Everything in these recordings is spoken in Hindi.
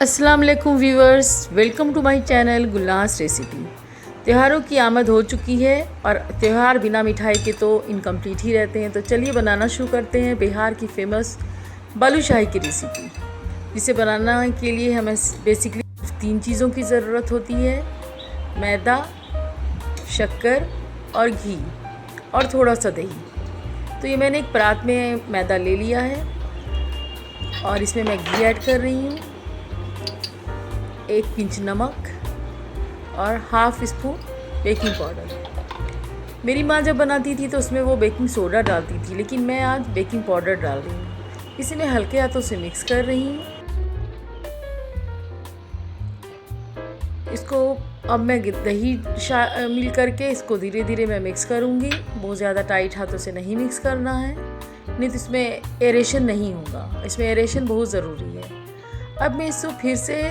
अस्सलाम वालेकुम viewers, welcome to my channel Gulnaz recipe. त्योहारों की आमद हो चुकी है और त्यौहार बिना मिठाई के तो इनकम्प्लीट ही रहते हैं। तो चलिए बनाना शुरू करते हैं बिहार की फ़ेमस बालूशाही की रेसिपी। जिसे बनाना के लिए हमें बेसिकली 3 चीज़ों की ज़रूरत होती है: मैदा, शक्कर और घी और थोड़ा सा दही। तो ये मैंने एक परात में मैदा ले लिया है और इसमें मैं घी ऐड कर रही हूँ, 1 पिंच नमक और हाफ स्पून बेकिंग पाउडर। मेरी माँ जब बनाती थी तो उसमें वो बेकिंग सोडा डालती थी, लेकिन मैं आज बेकिंग पाउडर डाल रही हूँ। इसे मैं हल्के हाथों से मिक्स कर रही हूँ। इसको अब मैं दही मिल करके इसको धीरे धीरे मैं मिक्स करूँगी। बहुत ज़्यादा टाइट हाथों से नहीं मिक्स करना है, नहीं तो इसमें एरेशन नहीं होगा। इसमें एरेशन बहुत ज़रूरी है। अब मैं इसको फिर से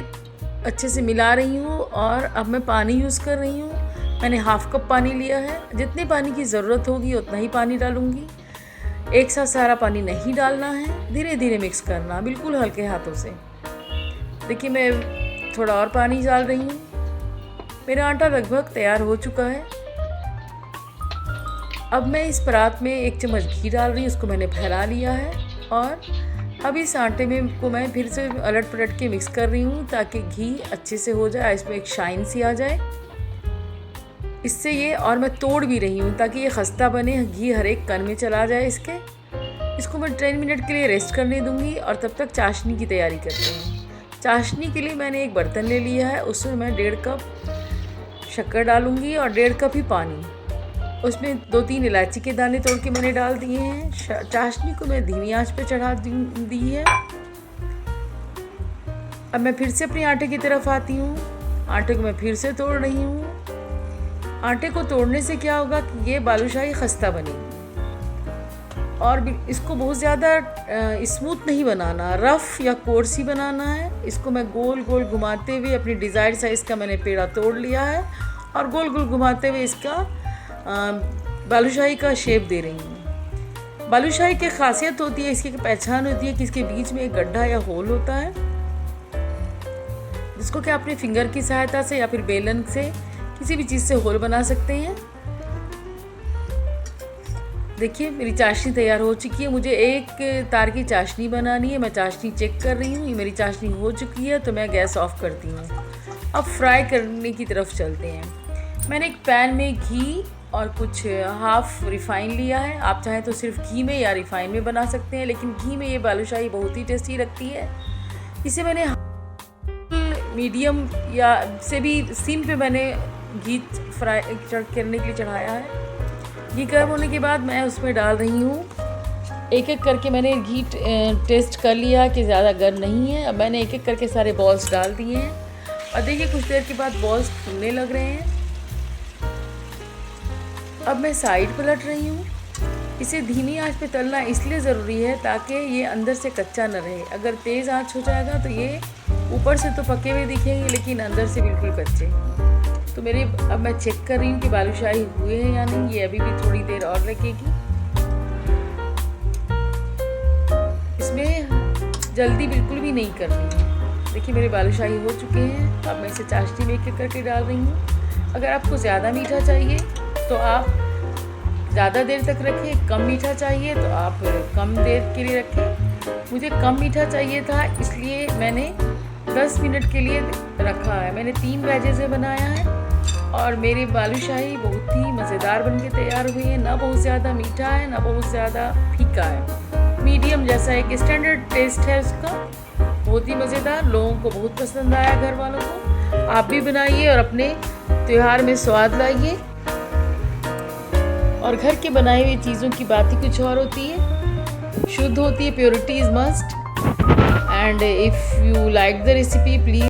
अच्छे से मिला रही हूँ और अब मैं पानी यूज़ कर रही हूँ। मैंने हाफ कप पानी लिया है। जितने पानी की ज़रूरत होगी उतना ही पानी डालूँगी। एक साथ सारा पानी नहीं डालना है, धीरे धीरे मिक्स करना, बिल्कुल हल्के हाथों से। देखिए मैं थोड़ा और पानी डाल रही हूँ। मेरा आटा लगभग तैयार हो चुका है। अब मैं इस परात में 1 चम्मच घी डाल रही हूँ। उसको मैंने फैला लिया है और अब इस आटे में को मैं फिर से अलट पलट के मिक्स कर रही हूँ ताकि घी अच्छे से हो जाए, इसमें एक शाइन सी आ जाए। इससे ये और मैं तोड़ भी रही हूँ ताकि ये खस्ता बने, घी हर एक कण में चला जाए इसके। इसको मैं 10 मिनट के लिए रेस्ट करने दूँगी और तब तक चाशनी की तैयारी करते हैं। चाशनी के लिए मैंने एक बर्तन ले लिया है। उसमें मैं 1.5 कप शक्कर डालूँगी और 1.5 कप ही पानी। उसमें 2-3 इलायची के दाने तोड़ के मैंने डाल दिए हैं। चाशनी को मैं धीमी आंच पे चढ़ा दी है। अब मैं फिर से अपने आटे की तरफ आती हूँ। आटे को मैं फिर से तोड़ रही हूँ। आटे को तोड़ने से क्या होगा कि ये बालूशाही खस्ता बनेगी और इसको बहुत ज़्यादा स्मूथ नहीं बनाना, रफ़ या कोर्स ही बनाना है। इसको मैं गोल गोल घुमाते हुए अपनी डिज़ायर्ड साइज़ का मैंने पेड़ा तोड़ लिया है और गोल गोल घुमाते हुए इसका बालूशाही का शेप दे रही हूँ। बालूशाही की खासियत होती है, इसकी पहचान होती है कि इसके बीच में एक गड्ढा या होल होता है, जिसको कि अपने फिंगर की सहायता से या फिर बेलन से किसी भी चीज़ से होल बना सकते हैं। देखिए मेरी चाशनी तैयार हो चुकी है। मुझे 1 तार की चाशनी बनानी है। मैं चाशनी चेक कर रही हूँ। ये मेरी चाशनी हो चुकी है तो मैं गैस ऑफ करती हूँ। अब फ्राई करने की तरफ चलते हैं। मैंने एक पैन में घी और कुछ हाफ रिफ़ाइन लिया है। आप चाहें तो सिर्फ घी में या रिफ़ाइन में बना सकते हैं, लेकिन घी में ये बालूशाही बहुत ही टेस्टी लगती है। इसे मैंने मीडियम या से भी सिम पे मैंने घी फ्राई करने के लिए चढ़ाया है। घी गर्म होने के बाद मैं उसमें डाल रही हूँ। एक एक करके मैंने घी टेस्ट कर लिया कि ज़्यादा गर्म नहीं है। अब मैंने एक एक करके सारे बॉल्स डाल दिए हैं और देखिए कुछ देर के बाद बॉल्स फूलने लग रहे हैं। अब मैं साइड पलट रही हूँ। इसे धीमी आंच पे तलना इसलिए ज़रूरी है ताकि ये अंदर से कच्चा न रहे। अगर तेज़ आंच हो जाएगा तो ये ऊपर से तो पके हुए दिखेंगे लेकिन अंदर से बिल्कुल कच्चे। तो अब मैं चेक कर रही हूँ कि बालूशाही हुए हैं या नहीं। ये अभी भी थोड़ी देर और लगेगी। इसमें जल्दी बिल्कुल भी नहीं करनी है। देखिए मेरे बालूशाही हो चुके हैं। अब मैं इसे चाशनी में एक करके डाल रही हूँ। अगर आपको ज़्यादा मीठा चाहिए तो आप ज़्यादा देर तक रखें, कम मीठा चाहिए तो आप कम देर के लिए रखें। मुझे कम मीठा चाहिए था इसलिए मैंने 10 मिनट के लिए रखा है। मैंने 3 बैचेस में बनाया है और मेरी बालूशाही बहुत ही मज़ेदार बनके तैयार हुई है। ना बहुत ज़्यादा मीठा है ना बहुत ज़्यादा फीका है, मीडियम जैसा एक स्टैंडर्ड टेस्ट है उसका। बहुत ही मज़ेदार, लोगों को बहुत पसंद आया, घर वालों को। आप भी बनाइए और अपने त्यौहार में स्वाद लाइए। और घर के बनाए हुए चीज़ों की बात ही कुछ और होती है, शुद्ध होती है। Purity is must. And if you like the recipe please